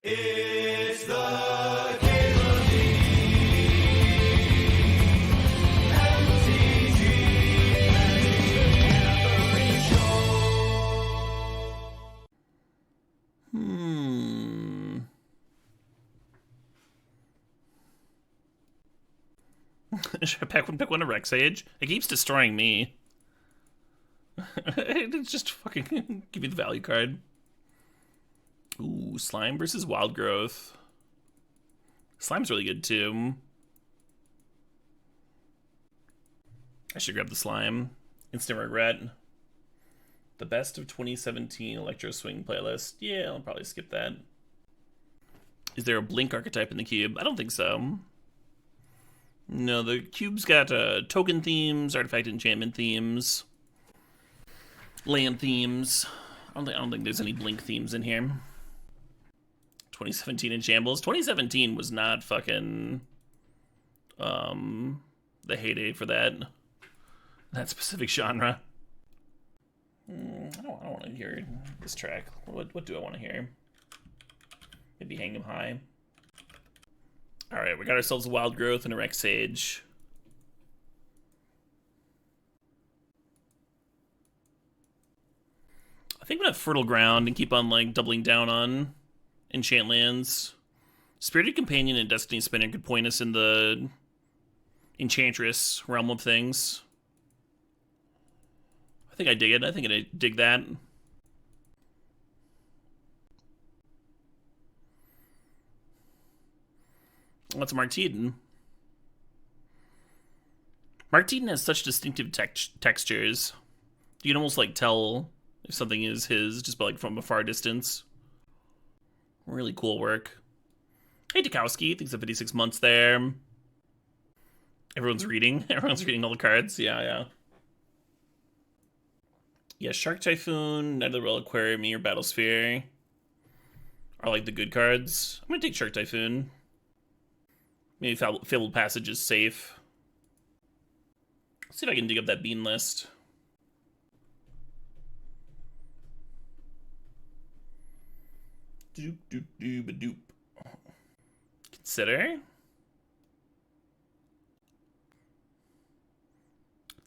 It's the Caleb MTG Show. Should I pick one of Rex Age? It keeps destroying me. It's just fucking give me the value card. Ooh, Slime versus Wild Growth. Slime's really good too. I should grab the Slime. Instant regret. The best of 2017 Electro Swing playlist. Yeah, I'll probably skip that. Is there a Blink archetype in the cube? I don't think so. No, the cube's got token themes, artifact enchantment themes, land themes. I don't think there's any Blink themes in here. 2017 in shambles. 2017 was not fucking the heyday for that specific genre. I don't want to hear this track. What do I want to hear? Maybe Hang 'em High. Alright, we got ourselves a Wild Growth and a Rex Sage. I think I'm gonna have Fertile Ground and keep on like doubling down on enchant lands. Spirited Companion and Destiny Spinner could point us in the Enchantress realm of things. I think I dig it. I think I dig that. What's Martiden? Martiden has such distinctive textures. You can almost like tell if something is his just by like from a far distance. Really cool work. Hey Tukowski, thanks for 56 months there. Everyone's reading. Everyone's reading all the cards. Yeah. Yeah, Shark Typhoon, Night of the Reliquary, or Battlesphere are like the good cards. I'm gonna take Shark Typhoon. Maybe Fabled Passage is safe. Let's see if I can dig up that bean list. Doop doop doop doop. Consider.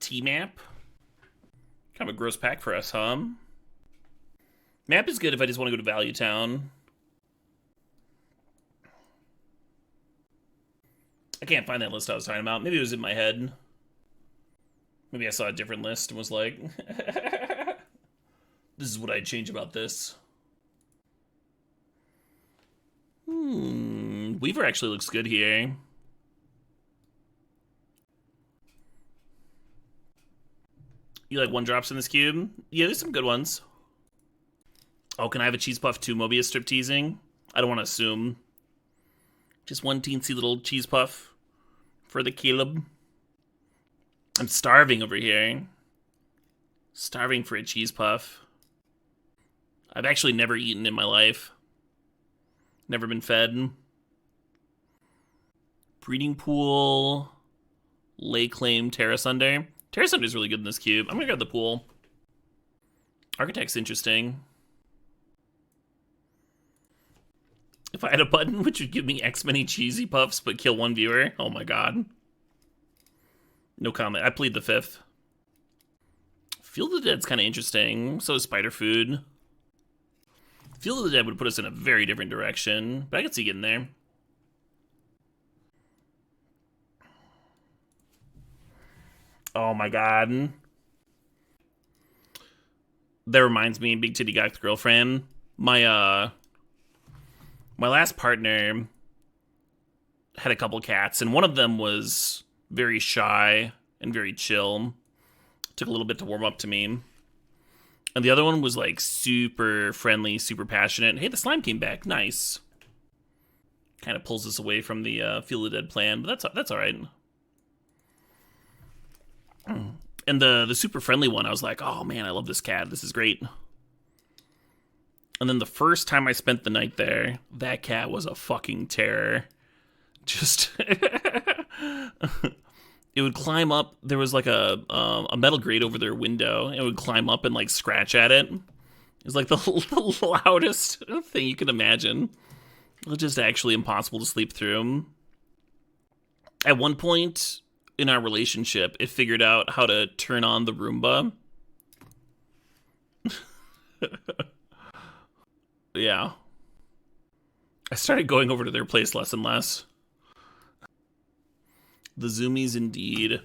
T-Map. Kind of a gross pack for us, huh? Map is good if I just want to go to Value Town. I can't find that list I was talking about. Maybe it was in my head. Maybe I saw a different list and was like, this is what I'd change about this. Weaver actually looks good here. You like 1-drops in this cube? Yeah, there's some good ones. Oh, can I have a Cheese Puff 2 Mobius strip teasing? I don't want to assume. Just one teensy little cheese puff for the Caleb. I'm starving over here. Starving for a cheese puff. I've actually never eaten in my life. Never been fed. Breeding Pool. Lay Claim, Terra Sunder. Terra Sunder is really good in this cube. I'm gonna grab the pool. Architect's interesting. If I had a button which would give me X many cheesy puffs but kill one viewer, oh my god. No comment. I plead the fifth. Field of the Dead's kind of interesting. So is Spider Food. Field of the Dead would put us in a very different direction, but I could see getting there. Oh my god. That reminds me, Big Titty Goth Girlfriend. My last partner had a couple cats, and one of them was very shy and very chill. Took a little bit to warm up to me. And the other one was like super friendly, super passionate. Hey, the slime came back. Nice. Kind of pulls us away from the Field of the Dead plan, but that's all right. And the super friendly one, I was like, oh man, I love this cat. This is great. And then the first time I spent the night there, that cat was a fucking terror. Just, it would climb up. There was like a metal grate over their window. It would climb up and like scratch at it. It was like the loudest thing you could imagine. It's just actually impossible to sleep through. At one point in our relationship, it figured out how to turn on the Roomba. Yeah. I started going over to their place less and less. The zoomies indeed.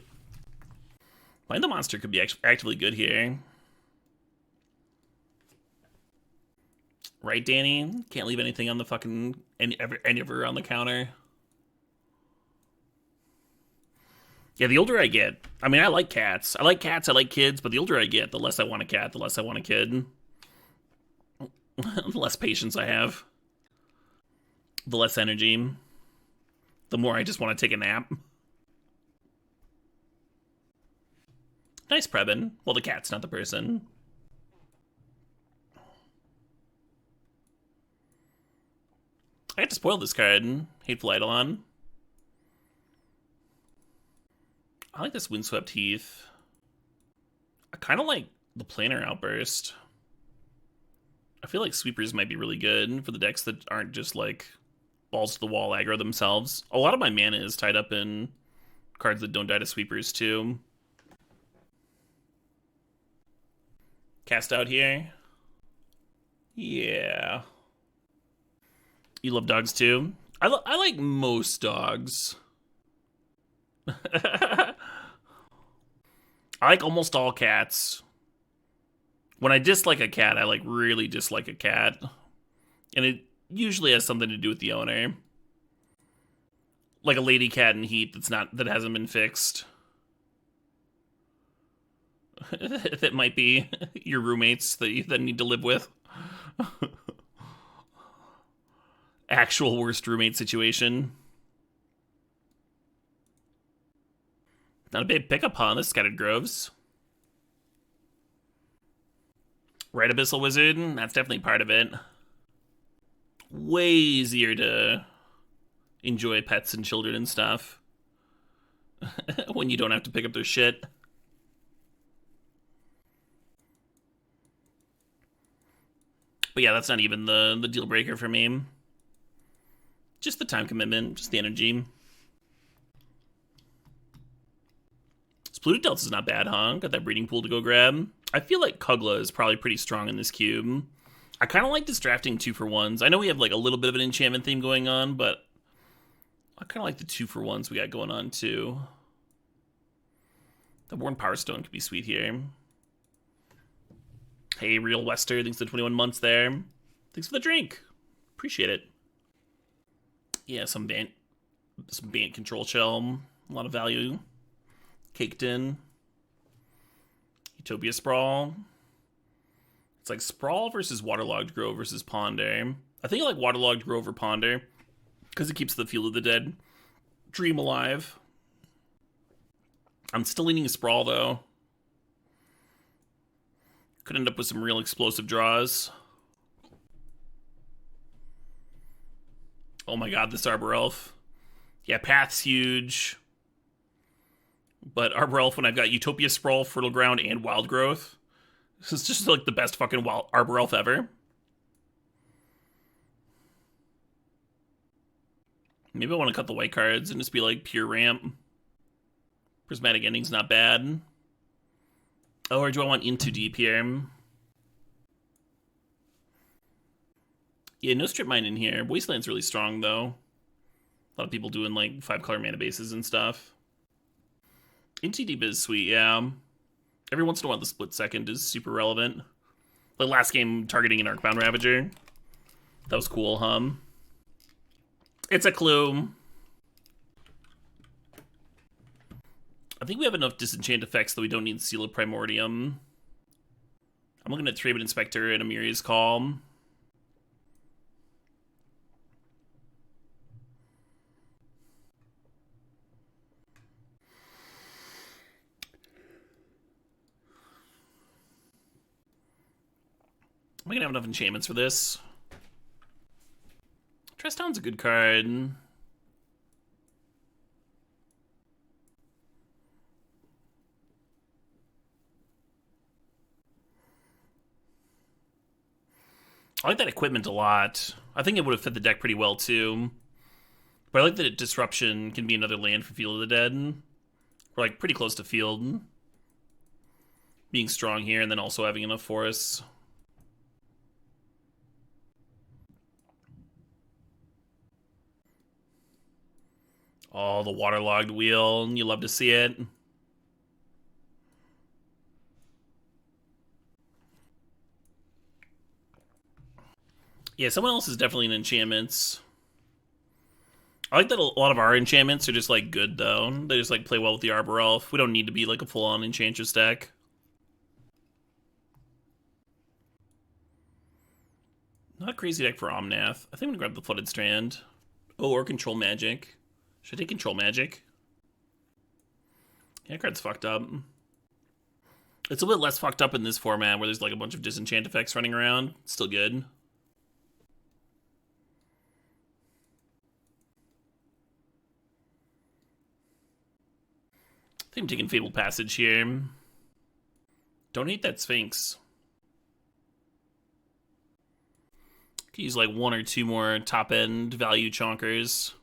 Find the monster could be actively good here. Right, Danny? Can't leave anything on the fucking anywhere on the counter. Yeah, the older I get, I mean, I like cats. I like cats, I like kids, but the older I get, the less I want a cat, the less I want a kid. The less patience I have. The less energy. The more I just want to take a nap. Nice, Prebin. Well, the cat's not the person. I had to spoil this card. Hateful Eidolon. I like this Windswept Heath. I kind of like the Planar Outburst. I feel like Sweepers might be really good for the decks that aren't just like balls to the wall aggro themselves. A lot of my mana is tied up in cards that don't die to Sweepers too. Cast out here. Yeah. You love dogs too? I like most dogs. I like almost all cats. When I dislike a cat, I like really dislike a cat. And it usually has something to do with the owner. Like a lady cat in Heat that hasn't been fixed. That might be your roommates that you then need to live with. Actual worst roommate situation. Not a big pickup, huh? The Scattered Groves. Right Abyssal Wizard, that's definitely part of it. Way easier to enjoy pets and children and stuff when you don't have to pick up their shit. But yeah, that's not even the deal breaker for me. Just the time commitment, just the energy. Polluted Delta is not bad, huh? Got that breeding pool to go grab. I feel like Kugla is probably pretty strong in this cube. I kind of like this drafting 2-for-1s. I know we have like a little bit of an enchantment theme going on, but I kind of like the 2-for-1s we got going on too. The Worn Power Stone could be sweet here. Hey, Real Wester, thanks for the 21 months there. Thanks for the drink. Appreciate it. Yeah, some Bant Control Shell. A lot of value. Caked in. Utopia Sprawl. It's like Sprawl versus Waterlogged Grove versus Ponder. I think I like Waterlogged Grove or Ponder because it keeps the Field of the Dead dream alive. I'm still leaning Sprawl though. Could end up with some real explosive draws. Oh my god, this Arbor Elf. Yeah, Path's huge. But Arbor Elf, when I've got Utopia Sprawl, Fertile Ground, and Wild Growth, this is just like the best fucking Arbor Elf ever. Maybe I want to cut the white cards and just be like pure ramp. Prismatic Ending's not bad. Oh, or do I want Into Deep here? Yeah, no Strip Mine in here. Wasteland's really strong, though. A lot of people doing like 5-color mana bases and stuff. Into Deep is sweet, yeah. Every once in a while, the Split Second is super relevant. Like last game, targeting an Arcbound Ravager. That was cool, It's a clue. I think we have enough disenchant effects that we don't need Seal of Primordium. I'm looking at Thraben Inspector and Amiri's Call. Am I gonna have enough enchantments for this? Trestown's a good card. I like that equipment a lot. I think it would have fit the deck pretty well, too. But I like that Disruption can be another land for Field of the Dead. We're, like, pretty close to Field. Being strong here, and then also having enough forests. Oh, the waterlogged wheel. You love to see it. Yeah, someone else is definitely in enchantments. I like that a lot of our enchantments are just, like, good, though. They just, like, play well with the Arbor Elf. We don't need to be, like, a full-on Enchantress deck. Not a crazy deck for Omnath. I think I'm gonna grab the Flooded Strand. Oh, or Control Magic. Should I take Control Magic? Yeah, card's fucked up. It's a bit less fucked up in this format where there's like a bunch of disenchant effects running around. It's still good. I think I'm taking Fabled Passage here. Don't hate that Sphinx. Could use like one or two more top-end value chonkers.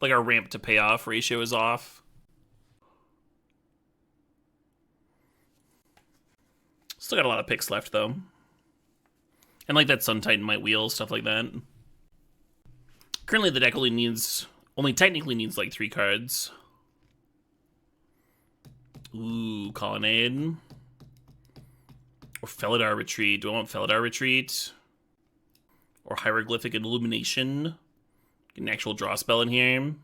Like our ramp to payoff ratio is off. Still got a lot of picks left, though. And like that Sun Titan might wheel, stuff like that. Currently, the deck only technically needs like 3 cards. Ooh, Colonnade. Or Felidar Retreat. Do I want Felidar Retreat? Or Hieroglyphic Illumination? Get an actual draw spell in here.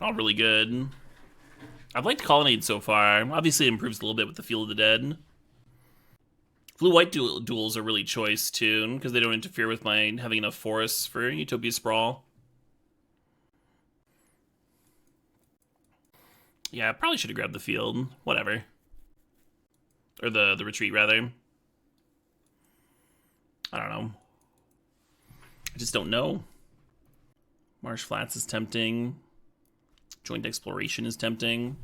All really good. I've liked Colonnade so far. Obviously, it improves a little bit with the Field of the Dead. Blue-white duels are really choice, too, because they don't interfere with my having enough forests for Utopia Sprawl. Yeah, I probably should have grabbed the field. Whatever. Or the retreat, rather. I don't know. I just don't know. Marsh Flats is tempting. Joint Exploration is tempting.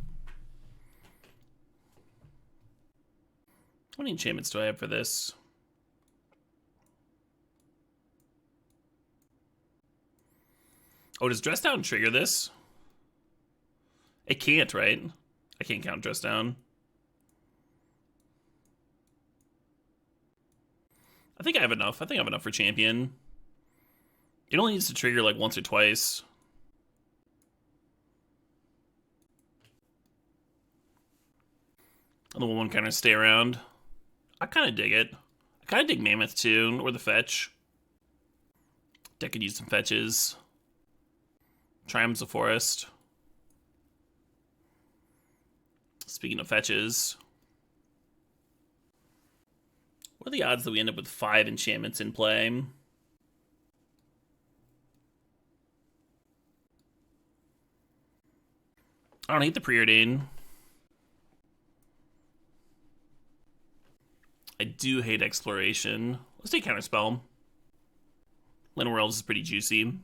How many enchantments do I have for this? Oh, does Dress Down trigger this? It can't, right? I can't count Dress Down. I think I have enough. I think I have enough for Champion. It only needs to trigger like once or twice. And the one kind of stay around. I kind of dig it. I kind of dig Mammoth too, or the fetch. Deck could use some fetches. Triumphs of Forest. Speaking of fetches, what are the odds that we end up with 5 enchantments in play? I don't hate the Preordain. I do hate Exploration. Let's take Counterspell. Land Worlds is pretty juicy.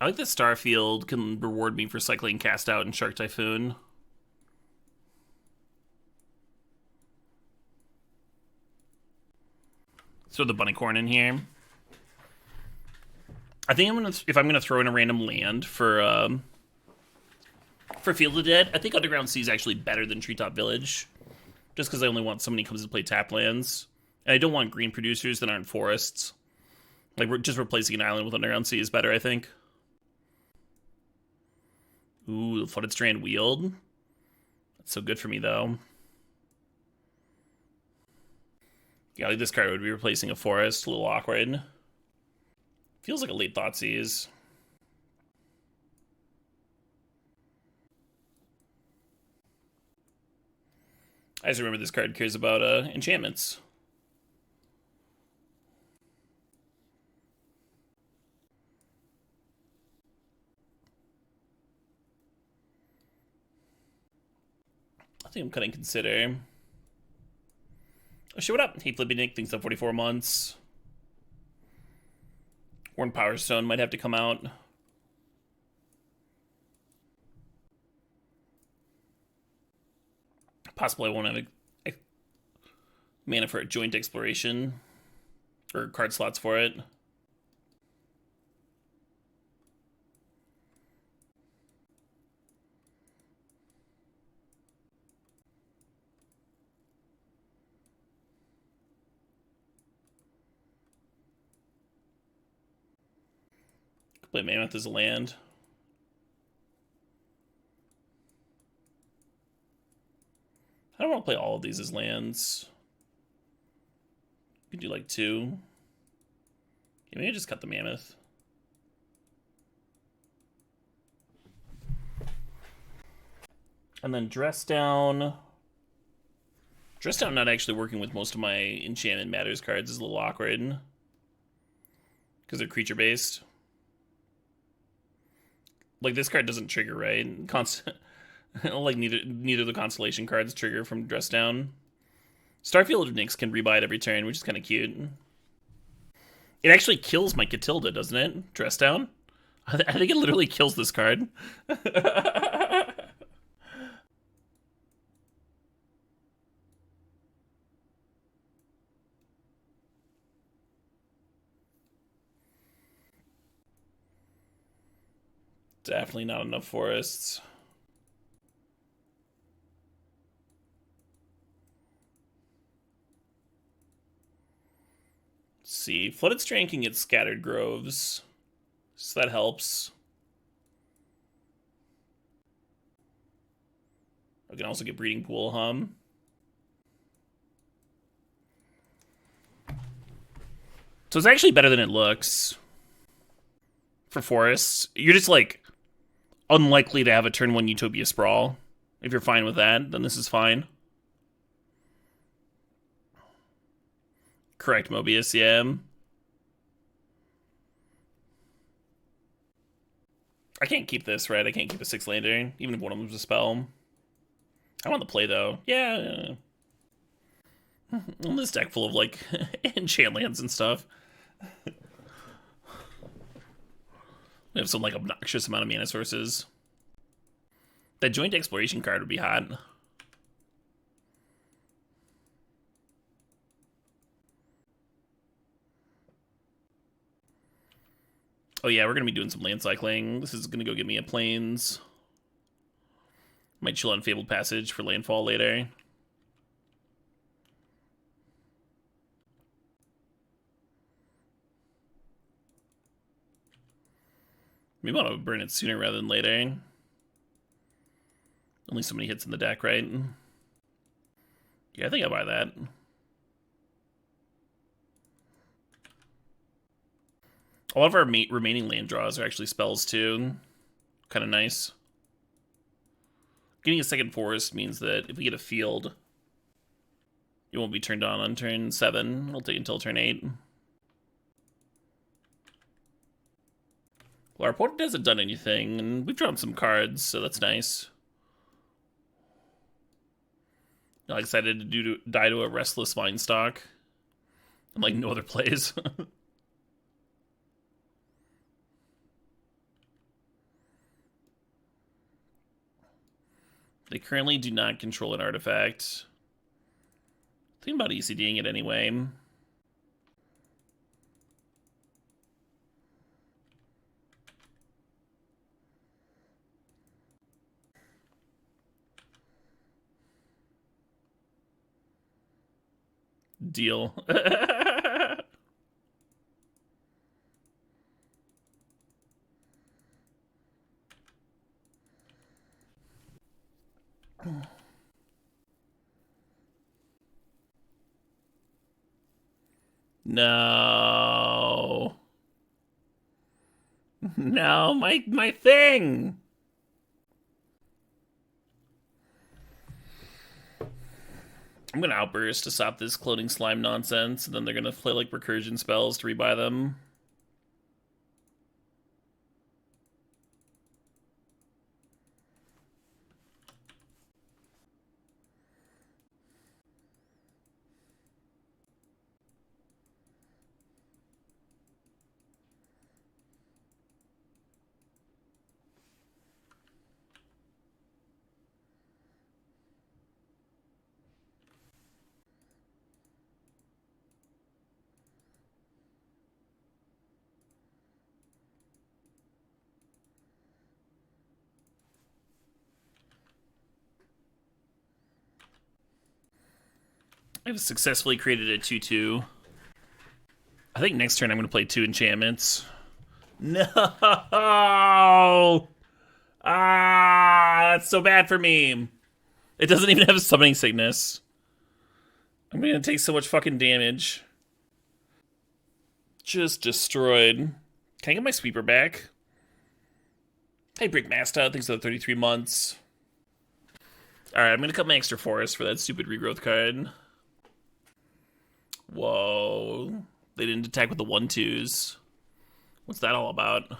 I like that Starfield can reward me for cycling Cast Out and Shark Typhoon. Throw the Bunnycorn in here. I think if I'm gonna throw in a random land for Field of the Dead, I think Underground Sea is actually better than Treetop Village. Just because I only want somebody who comes to play tap lands. And I don't want green producers that aren't forests. Like, just replacing an island with Underground Sea is better, I think. Ooh, the Flooded Strand Wield. That's so good for me, though. Yeah, like this card would be replacing a forest. A little awkward. Feels like a late Thoughtseize. I just remember this card cares about enchantments. I think I'm cutting Consider. Oh shit, what up? Hey Flippy Nick, thinks up 44 months. Worn Power Stone might have to come out. Possibly I won't have a mana for a joint exploration. Or card slots for it. Play Mammoth as a land. I don't want to play all of these as lands. We could do like 2. Yeah, maybe just cut the Mammoth. And then Dress Down. Dress Down not actually working with most of my Enchantment Matters cards is a little awkward. Because they're creature based. Like, this card doesn't trigger, right? Like, neither of the Constellation cards trigger from Dress Down. Starfield of Nyx can rebuy it every turn, which is kind of cute. It actually kills my Catilda, doesn't it? Dress Down? I think it literally kills this card. Definitely not enough forests. Let's see. Flooded Strand can get Scattered Groves, so that helps. I can also get Breeding Pool Hum. So it's actually better than it looks. For forests. You're just like unlikely to have a turn 1 Utopia Sprawl. If you're fine with that, then this is fine. Correct, Mobius, yeah. I can't keep this, right? I can't keep a 6-lander, even if one of them's a spell. I want the play, though. Yeah. This deck full of, like, enchant lands and stuff. We have some, like, obnoxious amount of mana sources. That joint exploration card would be hot. Oh yeah, we're gonna be doing some land cycling. This is gonna go get me a Plains. Might chill on Fabled Passage for landfall later. Maybe I want to burn it sooner rather than later. Only so many hits in the deck, right? Yeah, I think I'll buy that. A lot of our remaining land draws are actually spells, too. Kind of nice. Getting a second forest means that if we get a field, it won't be turned on turn 7. It'll take until turn 8. Well, our opponent hasn't done anything, and we've drawn some cards, so that's nice. Not excited to die to a Restless Vinestock. And, like, no other plays. They currently do not control an artifact. Think about ECDing it anyway. Deal. No. No, my thing. I'm gonna outburst to stop this cloning slime nonsense, and then they're gonna play like recursion spells to rebuy them. I've successfully created a 2/2. I think next turn I'm going to play 2 enchantments. No! That's so bad for me. It doesn't even have a summoning sickness. I'm going to take so much fucking damage. Just destroyed. Can I get my sweeper back? Hey, Brickmaster, thanks for the 33 months. Alright, I'm going to cut my extra forest for that stupid regrowth card. Whoa. They didn't attack with the 1/2s. What's that all about?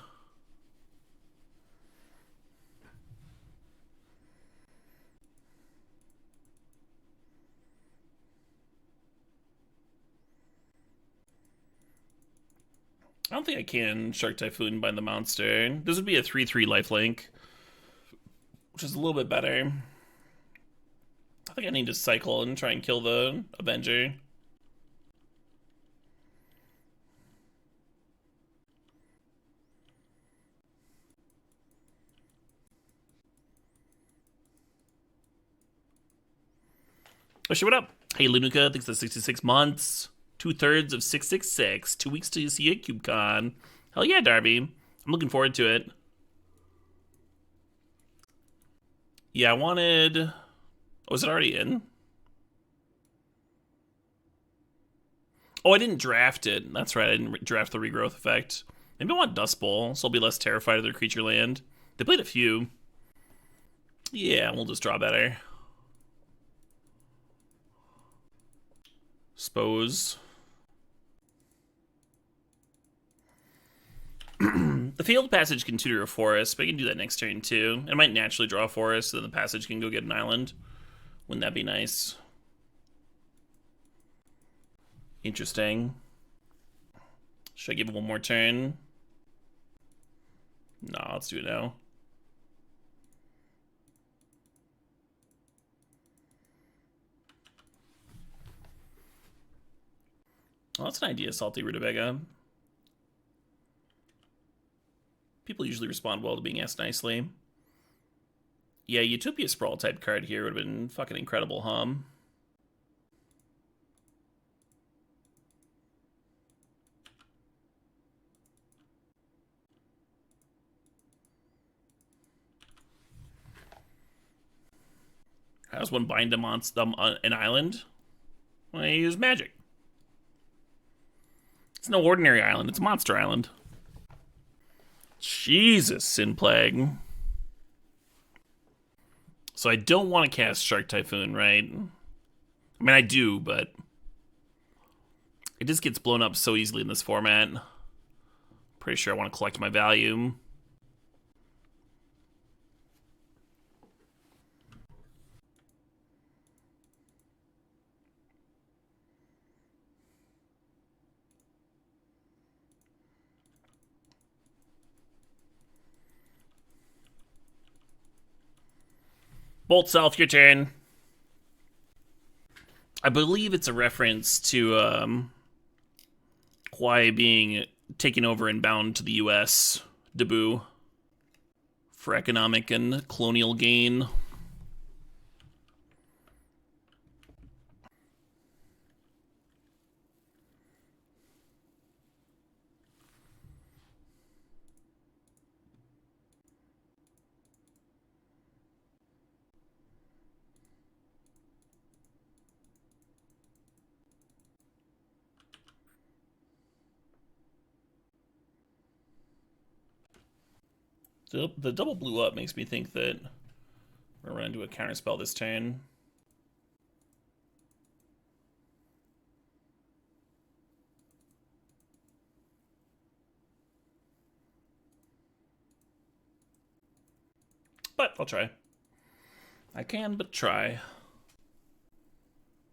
I don't think I can Shark Typhoon by the monster. This would be a 3/3 lifelink, which is a little bit better. I think I need to cycle and try and kill the Avenger. Oh shit, what up? Hey Lunica, thanks for 66 months. 2/3 of 666. 2 weeks till you see a CubeCon. Hell yeah, Darby. I'm looking forward to it. Yeah, I wanted... Oh, is it already in? Oh, I didn't draft it. That's right, I didn't draft the regrowth effect. Maybe I want Dust Bowl, so I'll be less terrified of their creature land. They played a few. Yeah, we'll just draw better. Suppose. The Field Passage can tutor a forest, but I can do that next turn too. I might naturally draw a forest, so then the passage can go get an island. Wouldn't that be nice? Interesting. Should I give it one more turn? Nah, let's do it now. Oh, that's an idea, Salty Rutabaga. People usually respond well to being asked nicely. Yeah, Utopia Sprawl type card here would have been fucking incredible, huh? How does one bind them on an island? Well, you use magic. It's no ordinary island, it's a monster island. Jesus, Sin Plague. So I don't want to cast Shark Typhoon, right? I mean, I do, but it just gets blown up so easily in this format. Pretty sure I want to collect my value. Bolt Self, your turn. I believe it's a reference to Hawaii being taken over and bound to the U.S. debut for economic and colonial gain. The double blew up makes me think that we're gonna run into a counterspell this turn. But I'll try. I can, but try.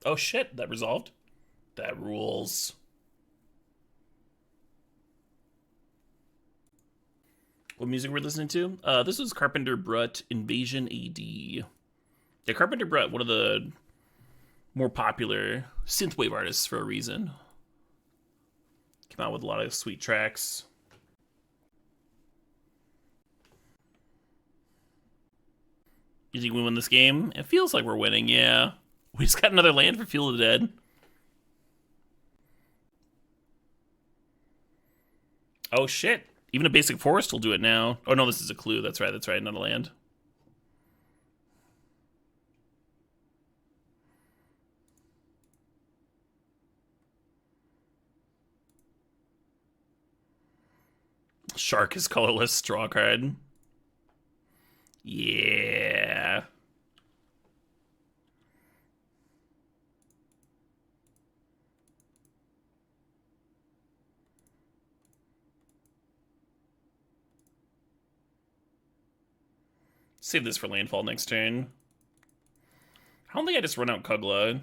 Oh shit, that resolved. That rules. What music we're listening to? This was Carpenter Brut, Invasion AD. Yeah, Carpenter Brut, one of the more popular synthwave artists for a reason. Came out with a lot of sweet tracks. You think we win this game? It feels like we're winning, yeah. We just got another land for Field of the Dead. Oh shit. Even a basic forest will do it now. Oh no, this is a clue. That's right, not a land. Shark is colorless, draw a card. Yeah. Save this for landfall next turn. I don't think I just run out Kugla. I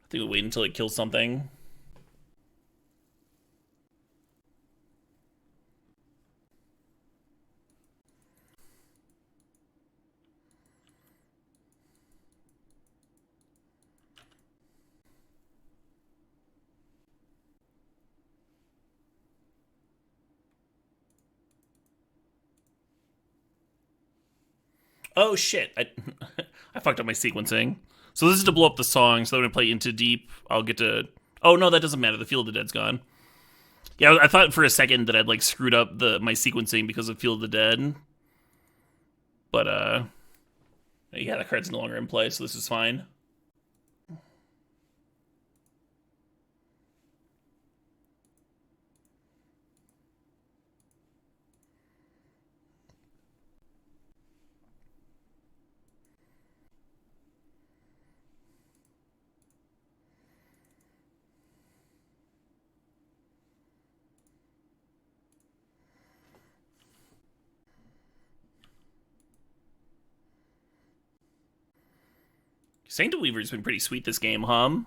think we'll wait until it kills something. Oh shit, I fucked up my sequencing. So this is to blow up the song, so when I play Into Deep, I'll get to... Oh no, that doesn't matter, the Field of the Dead's gone. Yeah, I thought for a second that I'd like screwed up my sequencing because of Field of the Dead. But yeah, the card's no longer in play, so this is fine. Sanctum Weaver's been pretty sweet this game, huh?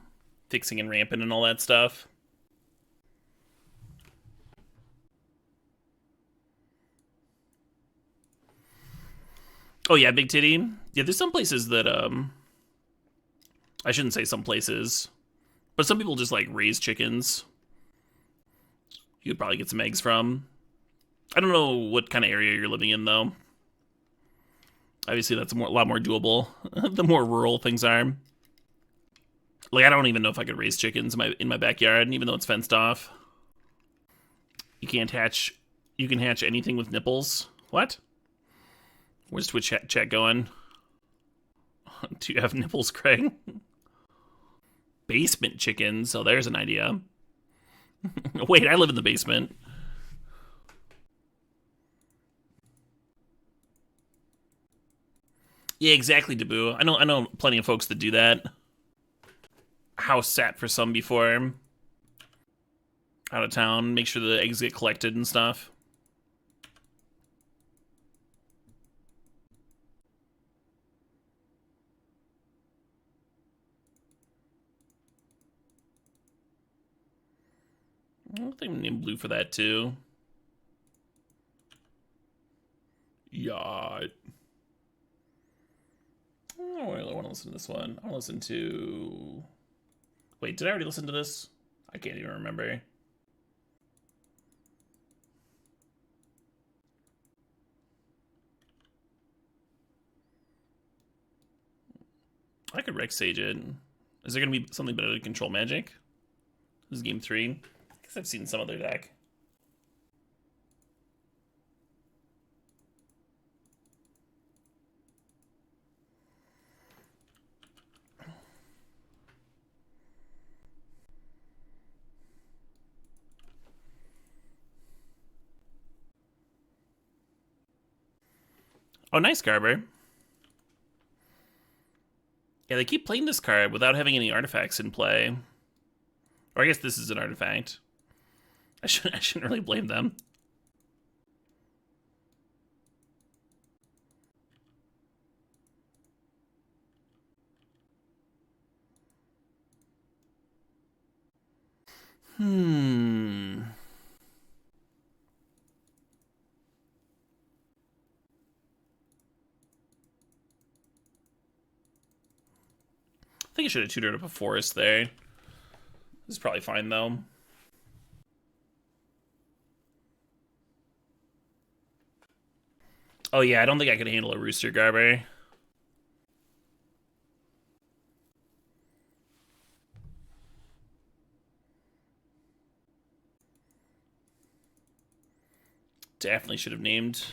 Fixing and ramping and all that stuff. Oh yeah, Big Titty. Yeah, there's some places that I shouldn't say some places, but some people just like raise chickens. You could probably get some eggs from. I don't know what kind of area you're living in though. Obviously, that's a lot more doable the more rural things are. Like, I don't even know if I could raise chickens in my backyard, even though it's fenced off. You can't hatch. You can hatch anything with nipples. What? Where's Twitch chat going? Do you have nipples, Craig? Basement chickens. Oh, there's an idea. Wait, I live in the basement. Yeah, exactly, Dabu. I know plenty of folks that do that. House sat for some before. Out of town, make sure the eggs get collected and stuff. I think I'm named Blue for that too. Yacht. Oh, I really want to listen to this one. I want to listen to... Wait, did I already listen to this? I can't even remember. I could Rex Sage it. Is there going to be something better to control magic? This is game 3. I guess I've seen some other deck. Oh, nice, Garber. Yeah, they keep playing this card without having any artifacts in play. Or I guess this is an artifact. I shouldn't really blame them. I think I should have tutored up a forest there. This is probably fine, though. Oh, yeah, I don't think I could handle a Rooster Garber. Definitely should have named.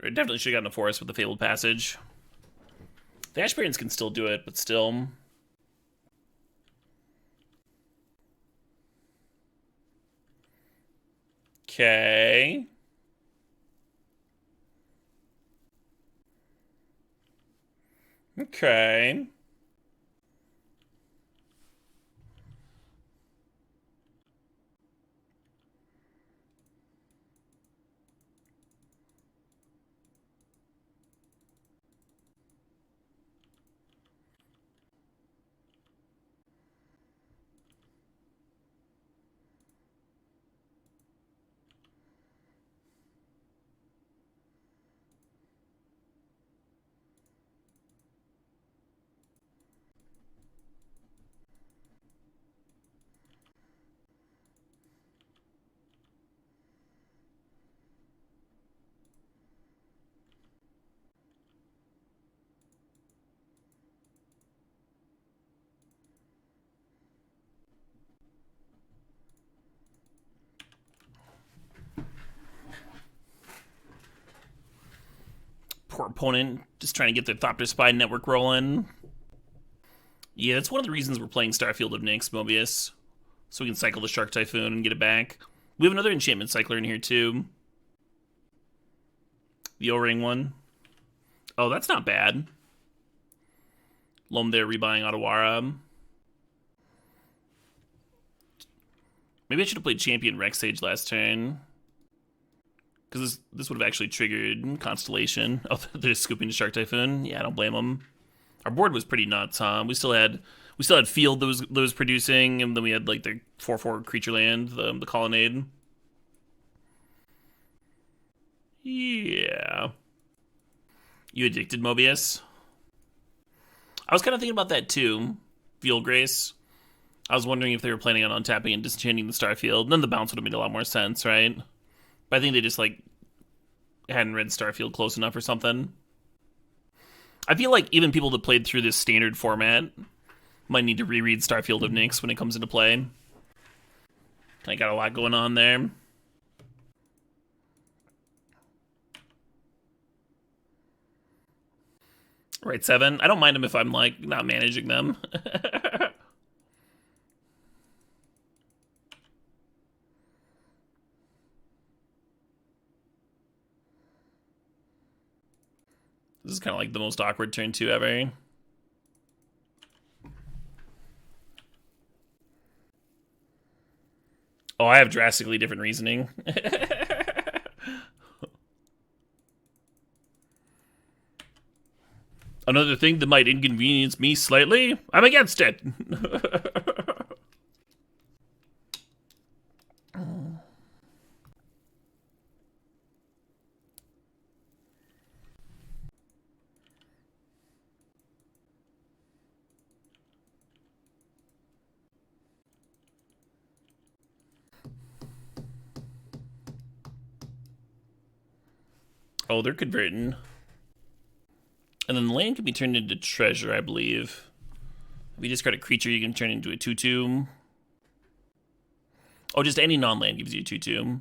Or definitely should have gotten a forest with the Fabled Passage. The Ashbarrens can still do it, but still. Okay. Okay. Poor opponent, just trying to get their Thopter Spy network rolling. Yeah, that's one of the reasons we're playing Starfield of Nyx, Mobius. So we can cycle the Shark Typhoon and get it back. We have another enchantment cycler in here, too. The O-Ring one. Oh, that's not bad. Loam there, rebuying Otawara. Maybe I should have played Champion Rex Sage last turn. Because this would have actually triggered Constellation. Oh, they're just scooping to Shark Typhoon. Yeah, I don't blame them. Our board was pretty nuts, huh? We still had Field that was producing, and then we had like the 4/4 creature land, the Colonnade. Yeah. You addicted, Mobius? I was kind of thinking about that too. Field Grace. I was wondering if they were planning on untapping and disenchanting the Starfield. Then the bounce would have made a lot more sense, right? But I think they just like hadn't read Starfield close enough or something. I feel like even people that played through this standard format might need to reread Starfield of Nyx when it comes into play. I got a lot going on there. Right, 7. I don't mind them if I'm like not managing them. This is kind of like the most awkward turn 2 ever. Oh, I have drastically different reasoning. Another thing that might inconvenience me slightly, I'm against it. Oh, they're converting. And then the land can be turned into treasure, I believe. If you discard a creature, you can turn it into a 2/2. Oh, just any non-land gives you a 2/2.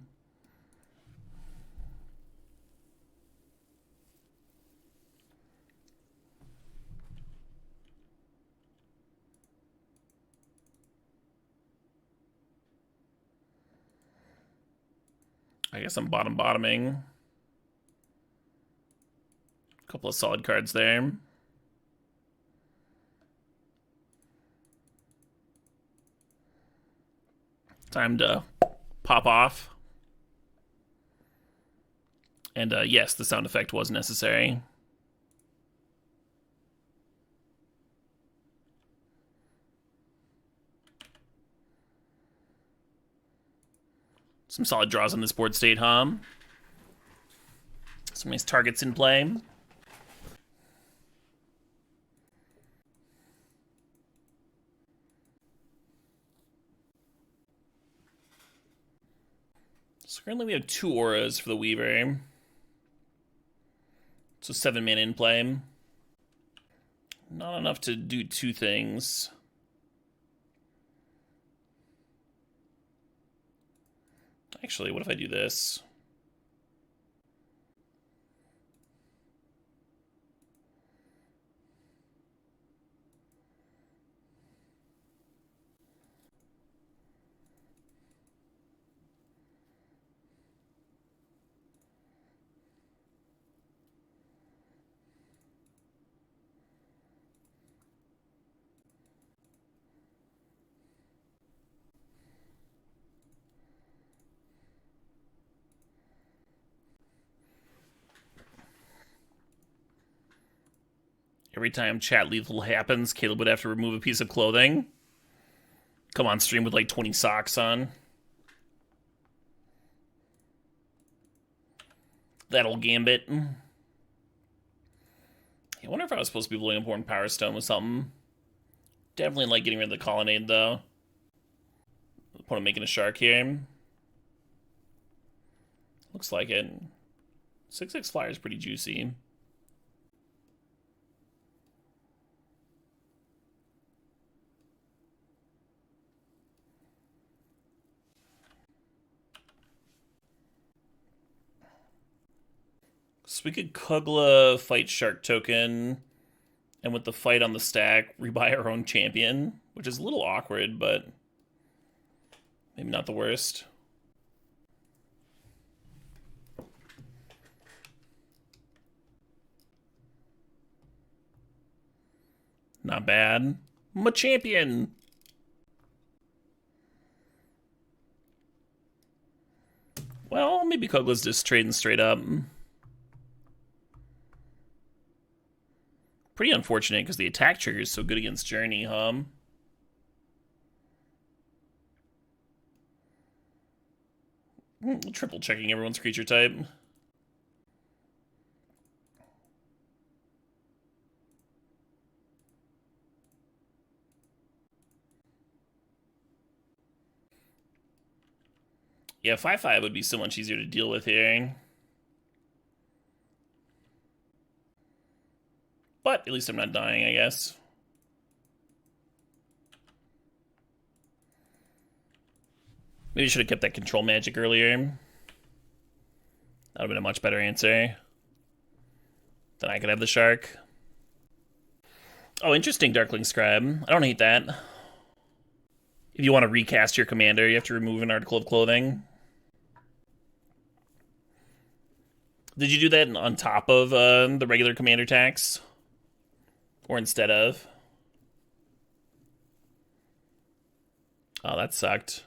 I guess I'm bottoming. Couple of solid cards there. Time to pop off. And yes, the sound effect was necessary. Some solid draws on this board state, huh? Some nice targets in play. So currently we have 2 auras for the Weaver. So 7 mana in play. Not enough to do 2 things. Actually, what if I do this? Every time chat lethal happens, Caleb would have to remove a piece of clothing. Come on stream with like 20 socks on. That old gambit. I wonder if I was supposed to be blowing up Horn Power Stone with something. Definitely like getting rid of the Colonnade, though. The point of making a shark here. Looks like it. 6/6 flyer is pretty juicy. So we could Kugla fight Shark Token, and with the fight on the stack, rebuy our own champion, which is a little awkward, but maybe not the worst. Not bad. My champion! Well, maybe Kugla's just trading straight up. Pretty unfortunate because the attack trigger is so good against Journey, Triple checking everyone's creature type. Yeah, 5/5 would be so much easier to deal with here. But at least I'm not dying, I guess. Maybe I should have kept that control magic earlier. That would have been a much better answer. Then I could have the shark. Oh, interesting, Darkling Scribe. I don't hate that. If you want to recast your commander, you have to remove an article of clothing. Did you do that on top of the regular commander tax? Or instead of? Oh, that sucked.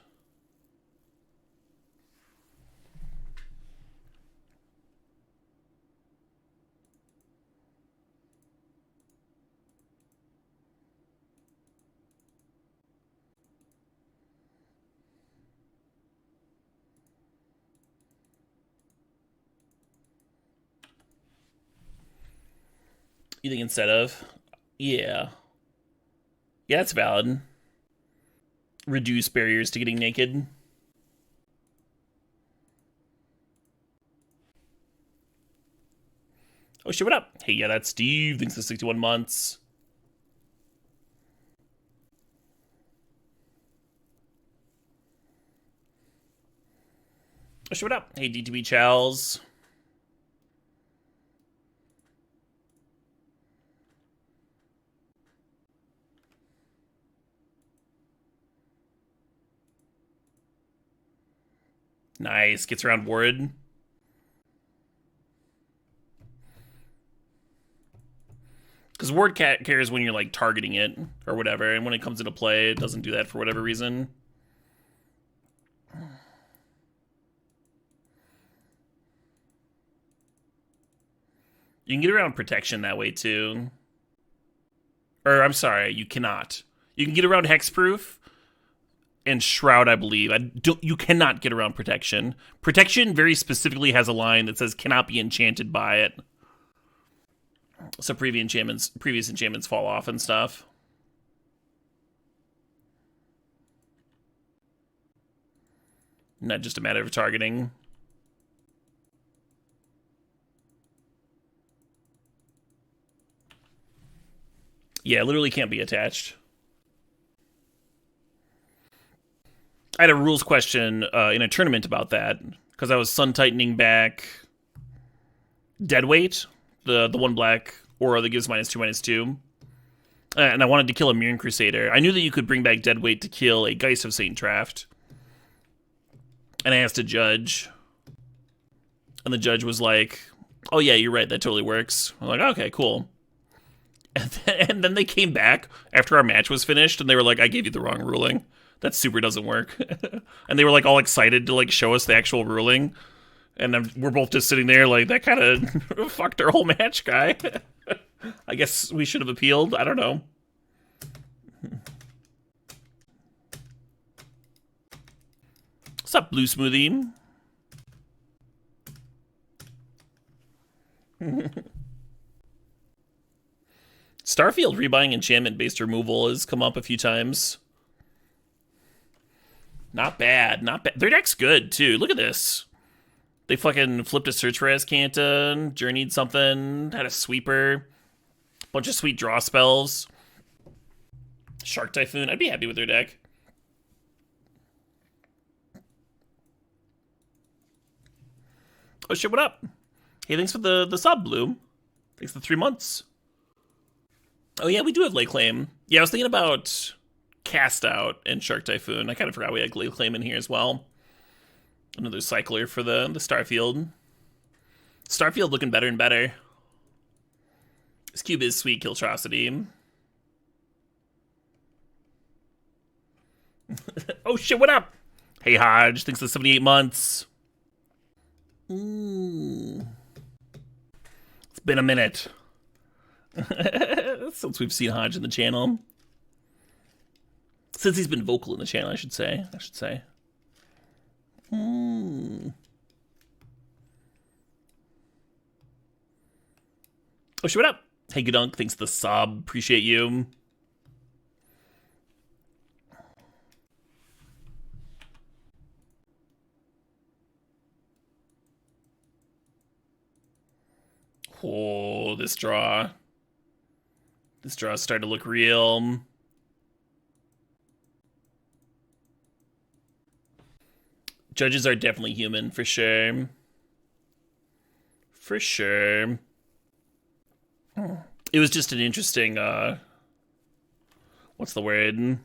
You think instead of? Yeah. Yeah, that's valid. Reduce barriers to getting naked. Oh shit, what up? Hey, yeah, that's Steve. Thanks for 61 months. Oh shit, what up? Hey, DTB Chals. Nice. Gets around Ward. Because Ward cares when you're, like, targeting it or whatever, and when it comes into play, it doesn't do that for whatever reason. You can get around protection that way, too. Or, I'm sorry, you cannot. You can get around Hexproof and Shroud, I believe. You cannot get around protection. Protection very specifically has a line that says cannot be enchanted by it. So previous enchantments fall off and stuff. Not just a matter of targeting. Yeah, literally can't be attached. I had a rules question in a tournament about that because I was sun tightening back Deadweight, the one black aura that gives -2/-2, and I wanted to kill a Mirren Crusader. I knew that you could bring back Deadweight to kill a Geist of Saint Traft, and I asked a judge, and the judge was like, "Oh yeah, you're right. That totally works." I'm like, "Okay, cool." And then they came back after our match was finished, and they were like, "I gave you the wrong ruling. That super doesn't work." And they were like all excited to like show us the actual ruling, and we're both just sitting there like, that kind of fucked our whole match, guy. I guess we should have appealed. I don't know. What's up, Blue Smoothie? Starfield rebuying enchantment-based removal has come up a few times. Not bad, not bad. Their deck's good, too. Look at this. They fucking flipped a Search for Azcanta, journeyed something, had a sweeper, bunch of sweet draw spells. Shark Typhoon, I'd be happy with their deck. Oh shit, what up? Hey, thanks for the sub, Bloom. Thanks for the 3 months. Oh yeah, we do have Lake Claim. Yeah, I was thinking about Cast Out and Shark Typhoon. I kind of forgot we had Lake Claim in here as well. Another cycler for the Starfield. Starfield looking better and better. This cube is sweet, Killtrocity. Oh shit, what up? Hey Hodge, thanks for the 78 months. It's been a minute. Since we've seen Hodge in the channel. Since he's been vocal in the channel, I should say. Oh shit, what up? Hey Gudunk, thanks for the sub. Appreciate you. Oh, this draw. This draw's starting to look real. Judges are definitely human, for sure. For sure. It was just an interesting, what's the word?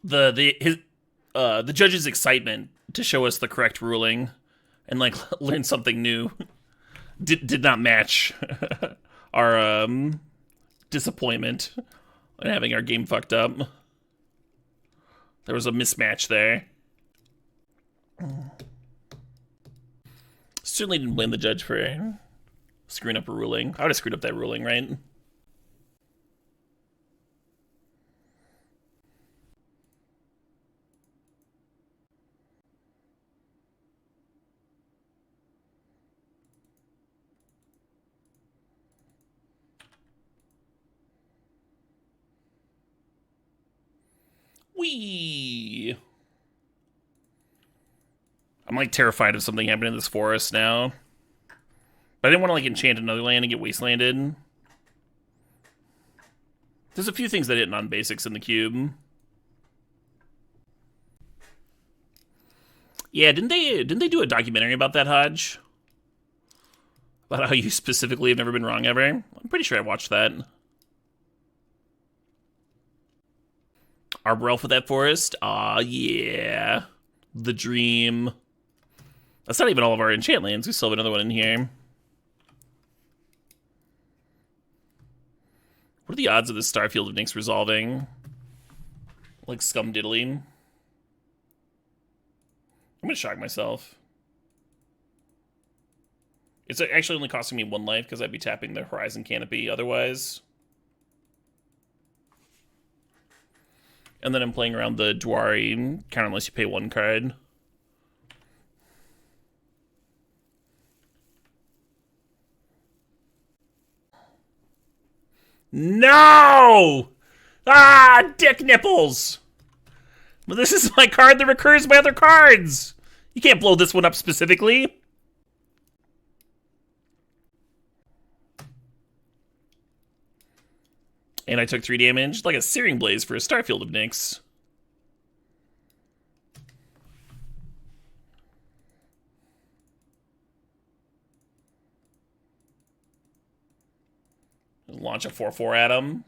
The judge's excitement to show us the correct ruling and like learn something new did not match our disappointment in having our game fucked up. There was a mismatch there. Certainly didn't blame the judge for screwing up a ruling. I would have screwed up that ruling, right? Whee! I'm like terrified of something happening in this forest now. But I didn't want to like enchant another land and get wastelanded. There's a few things that hit non-basics in the cube. Yeah, didn't they do a documentary about that, Hodge? About how you specifically have never been wrong ever? I'm pretty sure I watched that. Arbor Elf with that forest? Aw, yeah. The dream. That's not even all of our enchant lands. We still have another one in here. What are the odds of this Starfield of Nyx resolving? Like scum diddling. I'm gonna shock myself. It's actually only costing me 1 life because I'd be tapping the Horizon Canopy otherwise. And then I'm playing around the Dwari, count unless you pay 1 card. No! Ah, dick nipples! Well, this is my card that recurs my other cards! You can't blow this one up specifically. And I took 3 damage, like a Searing Blaze for a Starfield of Nyx. Launch a 4/4 at him.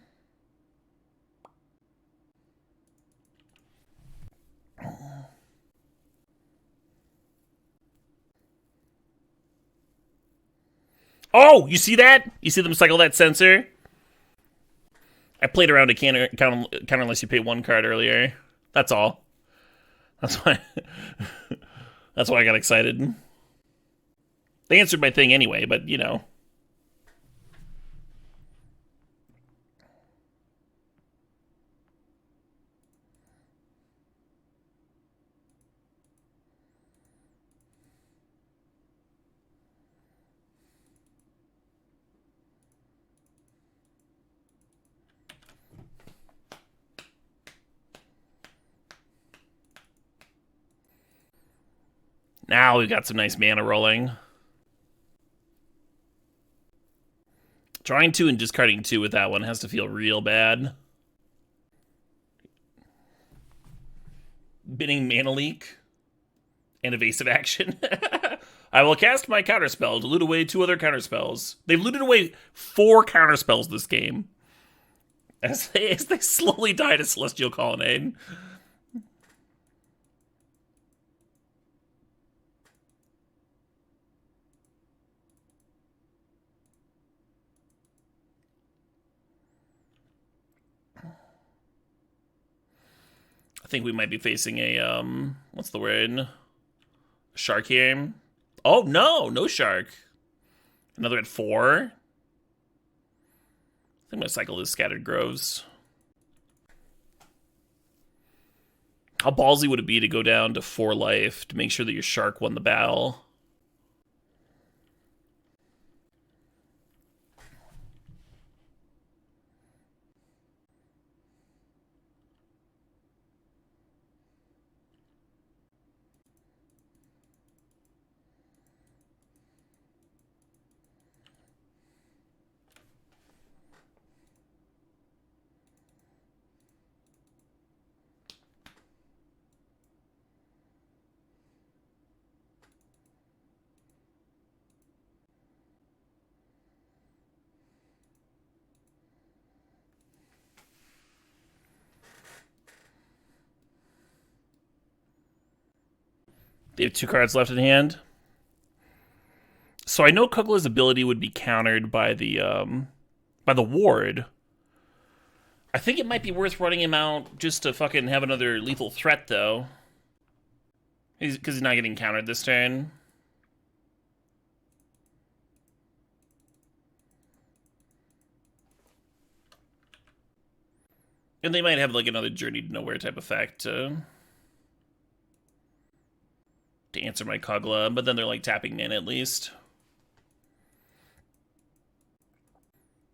Oh, you see that? You see them cycle that sensor? I played around a counter unless you pay 1 card earlier. That's all. That's why. That's why I got excited. They answered my thing anyway, but you know. Now we've got some nice mana rolling. Drawing 2 and discarding 2 with that one has to feel real bad. Binning Mana Leak and evasive action. I will cast my counterspell to loot away 2 other counterspells. They've looted away 4 counterspells this game. As they slowly die to Celestial Colonnade. I think we might be facing a, what's the word? Shark here. Oh, no shark. Another at 4. I think I'm going to cycle this Scattered Groves. How ballsy would it be to go down to 4 life to make sure that your shark won the battle? They have 2 cards left in hand. So I know Kugla's ability would be countered by the ward. I think it might be worth running him out just to fucking have another lethal threat, though. Because he's not getting countered this turn. And they might have like another Journey to Nowhere type effect to answer my Kugla, but then they're like tapping mana at least.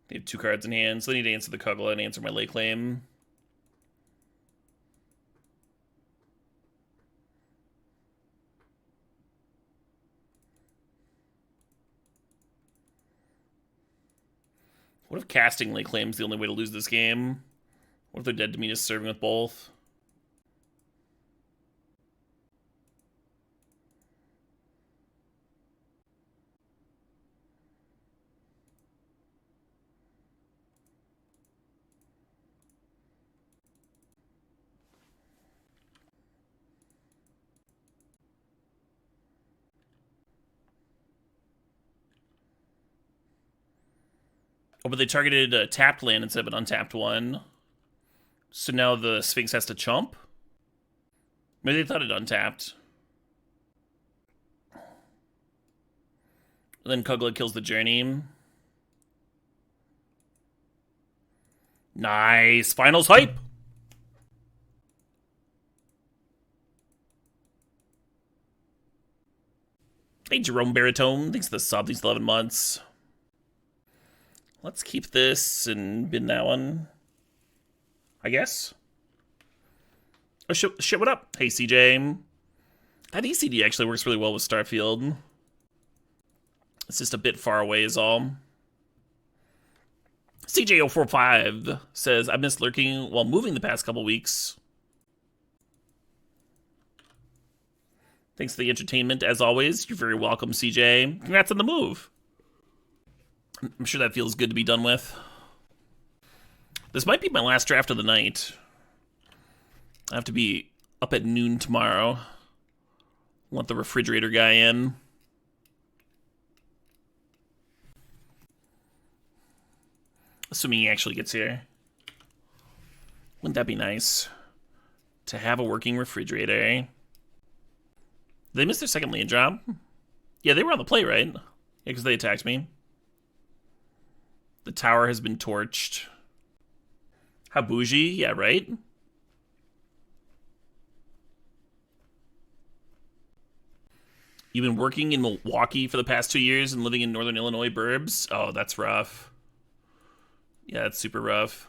They have 2 cards in hand, so they need to answer the Kugla and answer my late claim. What if casting late claim's the only way to lose this game? What if they're dead to me just serving with both? Oh, but they targeted a tapped land instead of an untapped one. So now the Sphinx has to chump? Maybe they thought it untapped. Then Kugla kills the Journey. Nice. Finals hype. Hey, Jerome Baritone. Thanks for the sub. These 11 months. Let's keep this and bin that one, I guess. Oh, shit, what up? Hey, CJ. That ECD actually works really well with Starfield. It's just a bit far away is all. CJ045 says, I missed lurking while moving the past couple weeks. Thanks for the entertainment, as always. You're very welcome, CJ. Congrats on the move. I'm sure that feels good to be done with. This might be my last draft of the night. I have to be up at noon tomorrow. Let the refrigerator guy in. Assuming he actually gets here. Wouldn't that be nice? To have a working refrigerator. Did they miss their second land drop? Yeah, they were on the play, right? Yeah, because they attacked me. The tower has been torched. How bougie? Yeah, right? You've been working in Milwaukee for the past 2 years and living in Northern Illinois burbs? Oh, that's rough. Yeah, that's super rough.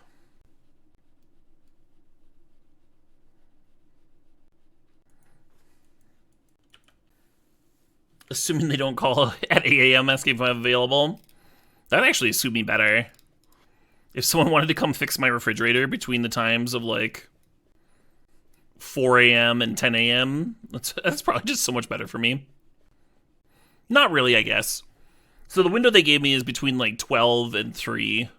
Assuming they don't call at 8 a.m. asking if I'm available. That actually suit me better. If someone wanted to come fix my refrigerator between the times of like 4 a.m. and 10 a.m., that's probably just so much better for me. Not really, I guess. So the window they gave me is between like 12 and 3.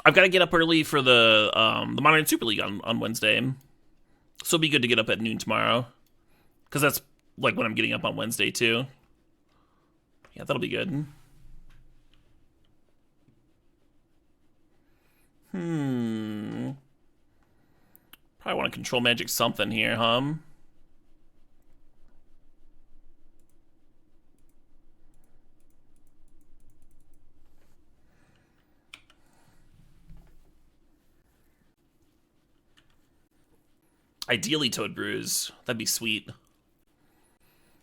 I've got to get up early for the Modern Super League on Wednesday. So it'll be good to get up at noon tomorrow. Because that's like when I'm getting up on Wednesday too. Yeah, that'll be good. Probably want to control magic something here, huh? Ideally Toad Brews. That'd be sweet.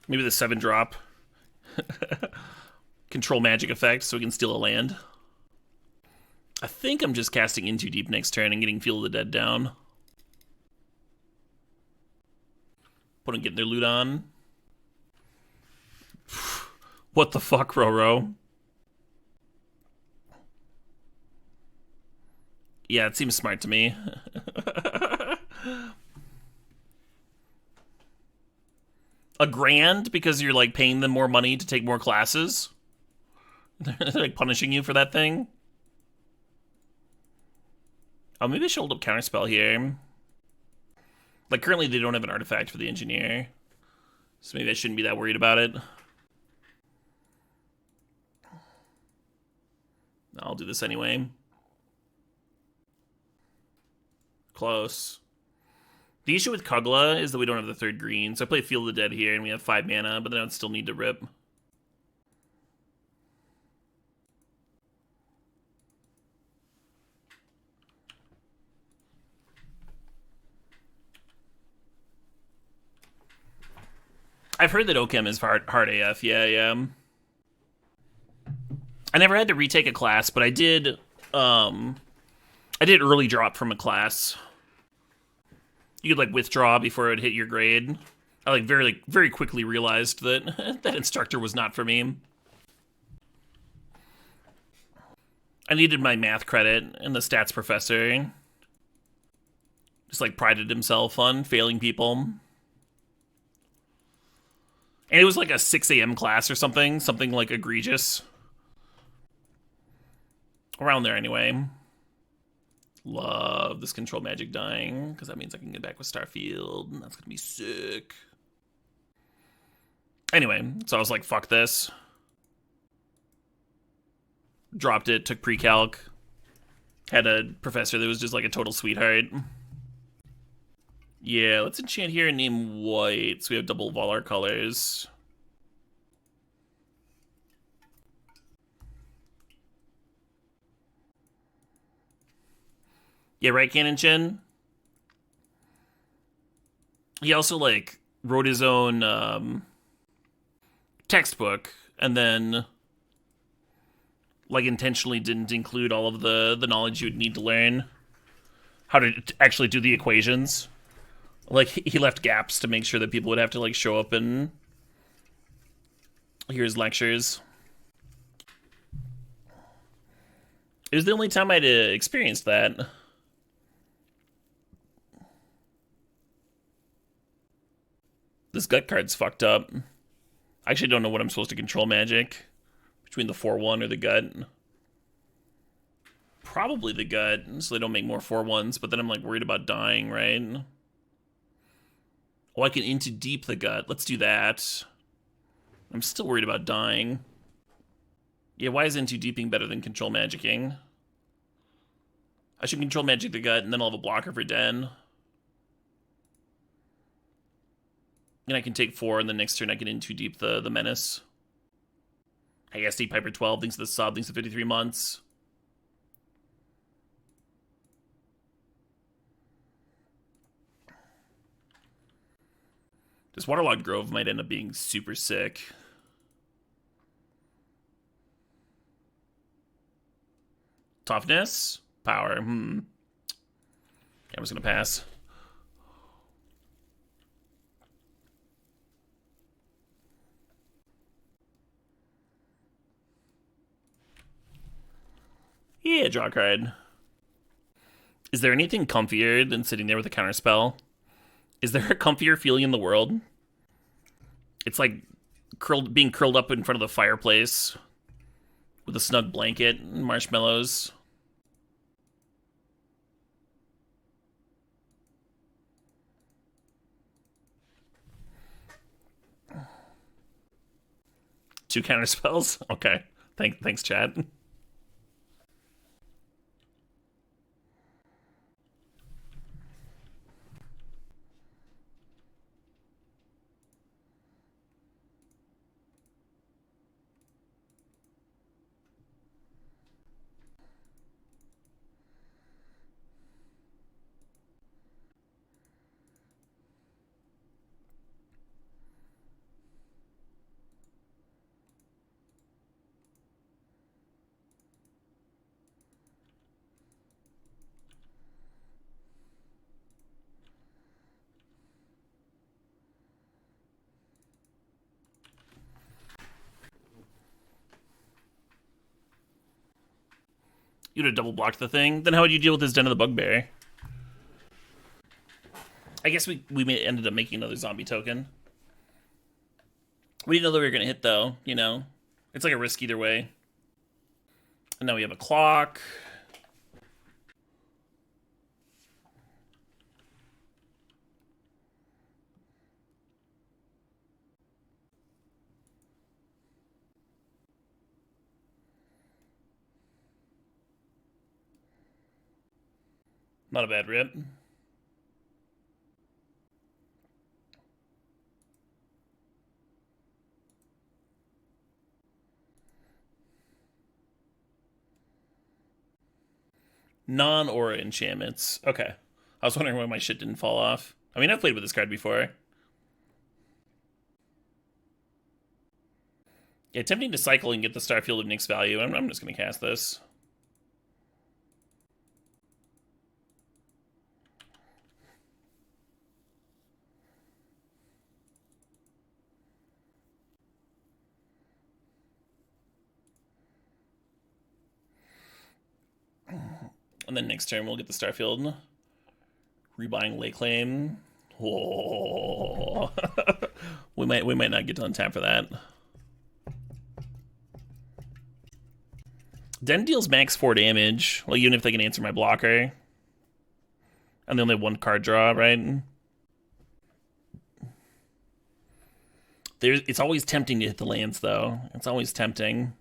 Maybe the 7-drop. Control magic effect so we can steal a land. I think I'm just casting In Too Deep next turn and getting Field of the Dead down. Getting their loot on. What the fuck, Roro? Yeah, it seems smart to me. $1,000 because you're like paying them more money to take more classes? They're like punishing you for that thing? Oh, maybe I should hold up Counterspell here. Like, currently they don't have an artifact for the engineer. So maybe I shouldn't be that worried about it. I'll do this anyway. Close. The issue with Kugla is that we don't have the 3rd green, so I play Field of the Dead here and we have 5 mana, but then I would still need to rip. I've heard that Ochem is hard AF, yeah. I never had to retake a class, but I did early drop from a class. You could like withdraw before it would hit your grade. I like very quickly realized that that instructor was not for me. I needed my math credit, and the stats professor just like prided himself on failing people. And it was like a 6 a.m. class or something like egregious. Around there anyway. Love this control magic dying, because that means I can get back with Starfield, and that's going to be sick. Anyway, so I was like, fuck this. Dropped it, took pre-calc. Had a professor that was just like a total sweetheart. Yeah, let's enchant here and name white, so we have double of all our colors. Yeah, right, Cannon Chin? He also, like, wrote his own textbook, and then, like, intentionally didn't include all of the knowledge you would need to learn how to actually do the equations. Like, he left gaps to make sure that people would have to, like, show up and Here's lectures. It was the only time I'd experienced that. This gut card's fucked up. I actually don't know what I'm supposed to control magic. Between the 4-1 or the gut. Probably the gut, so they don't make more 4-1s, but then I'm like worried about dying, right? Oh, I can into deep the gut. Let's do that. I'm still worried about dying. Yeah, why is into deeping better than control magicking? I should control magic the gut, and then I'll have a blocker for Den. And I can take 4, and the next turn I can into deep the menace. Hey, SD Piper 12 thinks of the sub, thinks of 53 months. This Waterlogged Grove might end up being super sick. Toughness? Power. Yeah, I'm just gonna pass. Yeah, draw a card. Is there anything comfier than sitting there with a counterspell? Is there a comfier feeling in the world? It's like being curled up in front of the fireplace with a snug blanket and marshmallows. Two counterspells? Okay. Thanks, chat. You'd have double blocked the thing. Then how would you deal with this Den of the Bugbear? I guess we ended up making another zombie token. We didn't know that we were going to hit, though, you know? It's like a risk either way. And now we have a clock. Not a bad rip. Non-aura enchantments. Okay. I was wondering why my shit didn't fall off. I mean, I've played with this card before. Yeah, tempting to cycle and get the Starfield of Nyx value. I'm just going to cast this. And then next turn we'll get the Starfield. Rebuying Lay Claim. Oh. we might not get to untap for that. Den deals max 4 damage. Well, even if they can answer my blocker. And they only have 1 card draw, right? It's always tempting to hit the lands, though. It's always tempting.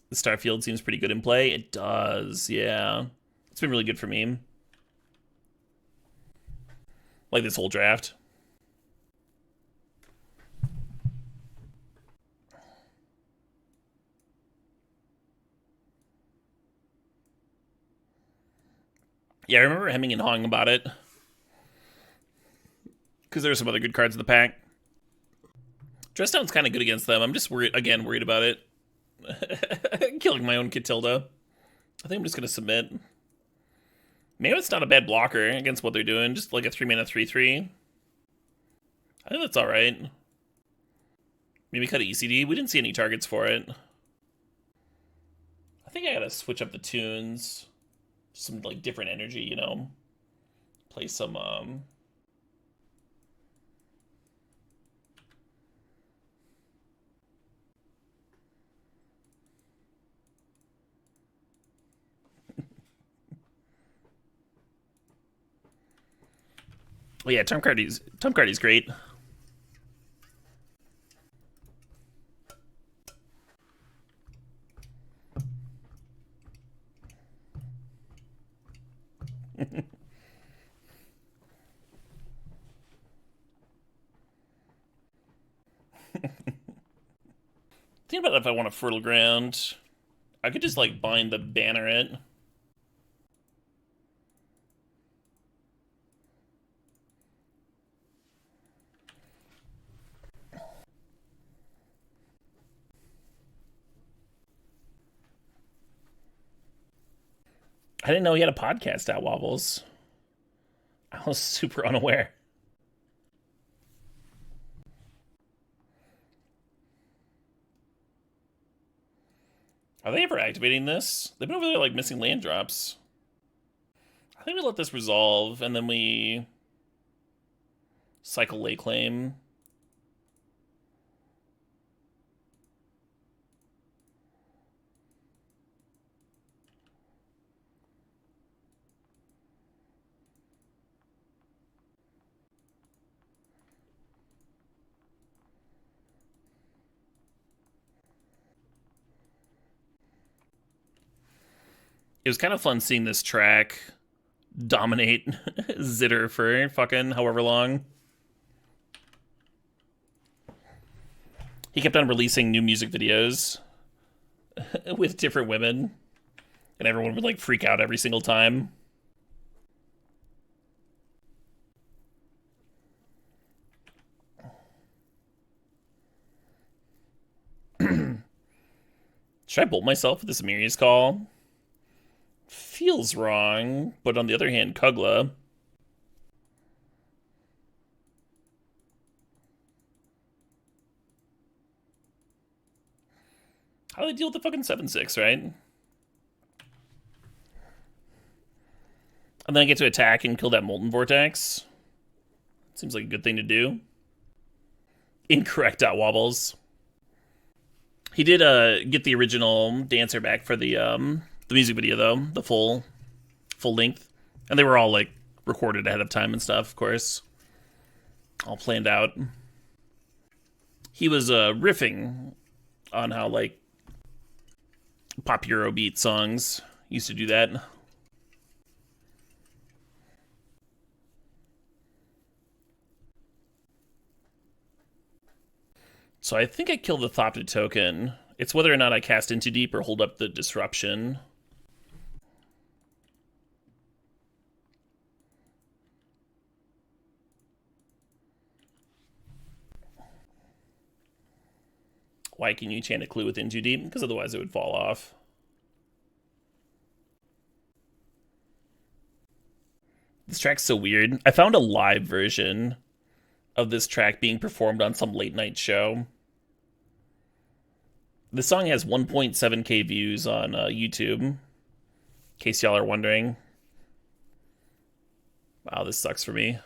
The Starfield seems pretty good in play. It does, yeah. It's been really good for me. Like this whole draft. Yeah, I remember hemming and hawing about it. Because there are some other good cards in the pack. Dressdown's kind of good against them. I'm just worried about it. Killing my own Catilda. I think I'm just going to submit. Maybe it's not a bad blocker against what they're doing. Just like a 3-mana 3/3. I think that's alright. Maybe cut ECD. We didn't see any targets for it. I think I gotta switch up the tunes. Some like different energy, you know. Play some Oh yeah, Tom Cardy's great. Think about if I want a fertile ground. I could just like bind the banneret. I didn't know he had a podcast at Wobbles. I was super unaware. Are they ever activating this? They've been over there like missing land drops. I think we let this resolve and then we cycle lay claim. It was kind of fun seeing this track dominate Zitter for fucking however long. He kept on releasing new music videos with different women, and everyone would like freak out every single time. Should I bolt myself with this Amiri's call? Feels wrong, but on the other hand, Kugla. How do they deal with the fucking 7/6, right? And then I get to attack and kill that Molten Vortex. Seems like a good thing to do. Incorrect Wobbles. He did get the original dancer back for the music video though, the full length, and they were all like recorded ahead of time and stuff, of course, all planned out. He was riffing on how like pop Eurobeat songs used to do that. So I think I killed the Thopted token. It's whether or not I cast Into Deep or hold up the Disruption. Why can you chant a clue with Into Deep? Because otherwise it would fall off. This track's so weird. I found a live version of this track being performed on some late night show. This song has 1.7k views on YouTube, in case y'all are wondering. Wow, this sucks for me.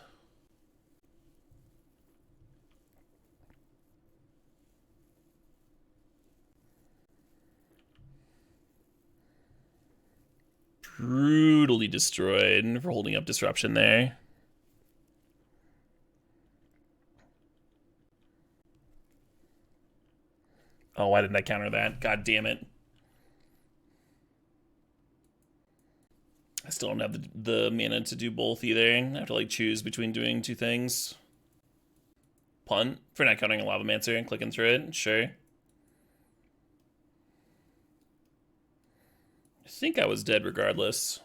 Brutally destroyed for holding up Disruption there. Oh, why didn't I counter that? God damn it. I still don't have the mana to do both either. I have to like choose between doing two things. Punt for not countering a Lavamancer and clicking through it. Sure. I think I was dead regardless.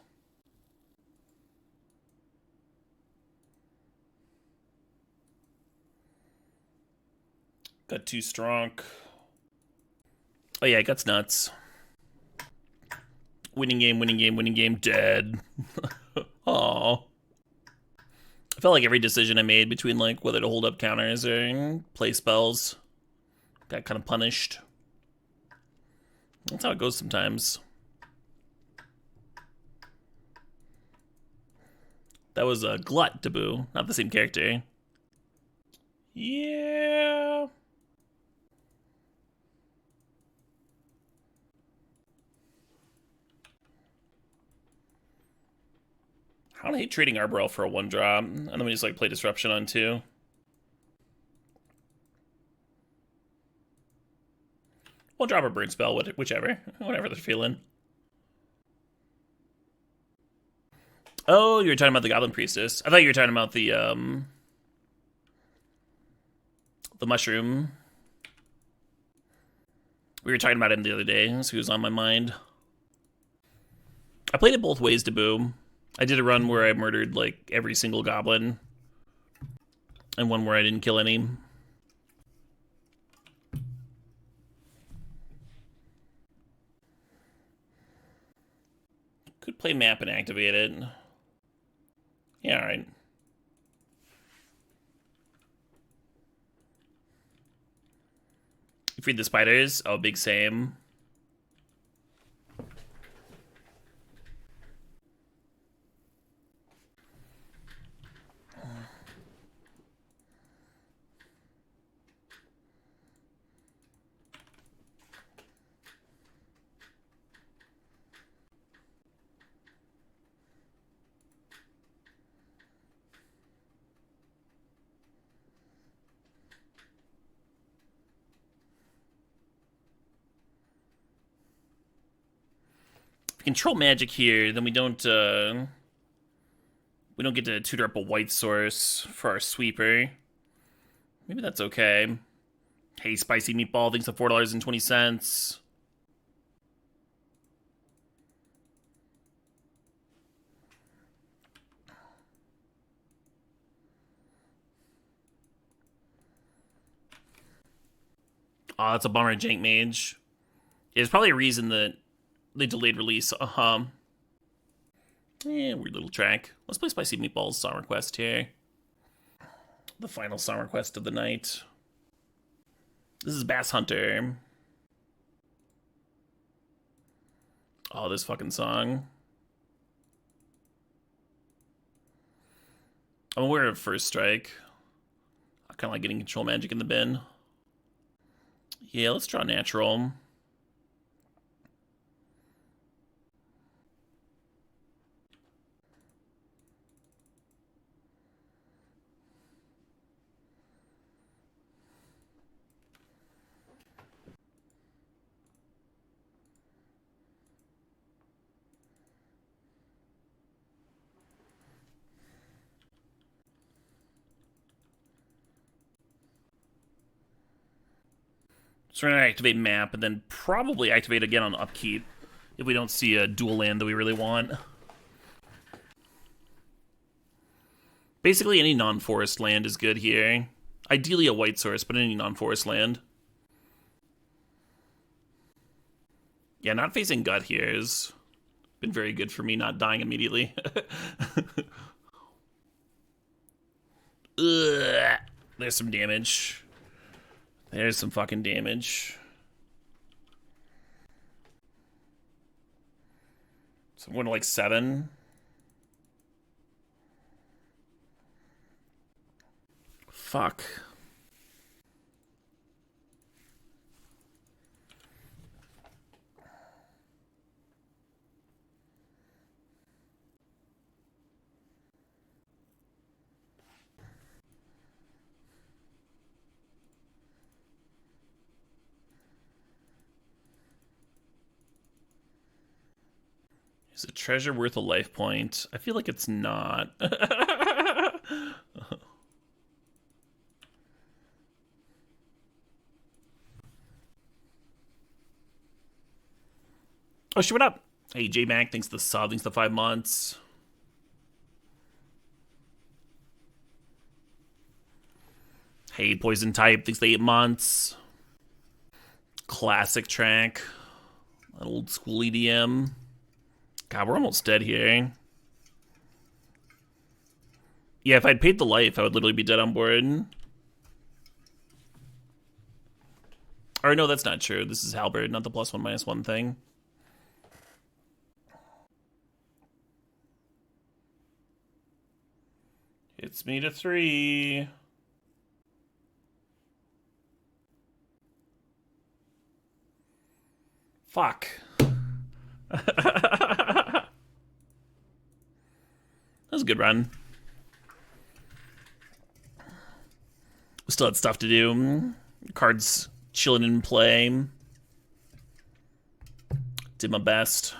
Got too strong. Oh yeah, Guts nuts. Winning game, dead. Aww. I felt like every decision I made between like whether to hold up counters or play spells Got kind of punished. That's how it goes sometimes. That was a Glut debut, not the same character. Yeah. I don't hate trading Arborel for a 1-drop. And then we just like play Disruption on 2. One drop or Burn Spell, whichever. Whatever they're feeling. Oh, you were talking about the Goblin Priestess. I thought you were talking about the mushroom. We were talking about him the other day, so he was on my mind. I played it both ways, Deboo. I did a run where I murdered, like, every single goblin. And one where I didn't kill any. Could play map and activate it. Yeah, alright. Feed the spiders. Oh, big same. Control magic here, then we don't get to tutor up a white source for our sweeper. Maybe that's okay. Hey, Spicy Meatball, thanks for $4.20. Oh, that's a bummer, Jank Mage. There's probably a reason that they delayed release. Weird little track. Let's play Spicy Meatball's song request here. The final song request of the night. This is Bass Hunter. Oh, this fucking song. I'm aware of First Strike. I kind of like getting Control Magic in the bin. Yeah, let's draw Natural. So we're going to activate map and then probably activate again on upkeep if we don't see a dual land that we really want. Basically, any non-forest land is good here. Ideally a white source, but any non-forest land. Yeah, not facing Gut here has been very good for me not dying immediately. Ugh. There's some damage. There's some fucking damage. So I'm going to like 7. Fuck. Is a treasure worth a life point? I feel like it's not. Oh, shit, what up? Hey, J-Mac, thanks to the sub, thanks to 5 months. Hey, Poison Type, thanks to 8 months. Classic track. An old school EDM. God, we're almost dead here. Yeah, if I'd paid the life, I would literally be dead on board. Or no, that's not true. This is Halberd, not the +1/-1 thing. Hits me to 3. Fuck. That was a good run. We still had stuff to do. Cards chilling in play. Did my best.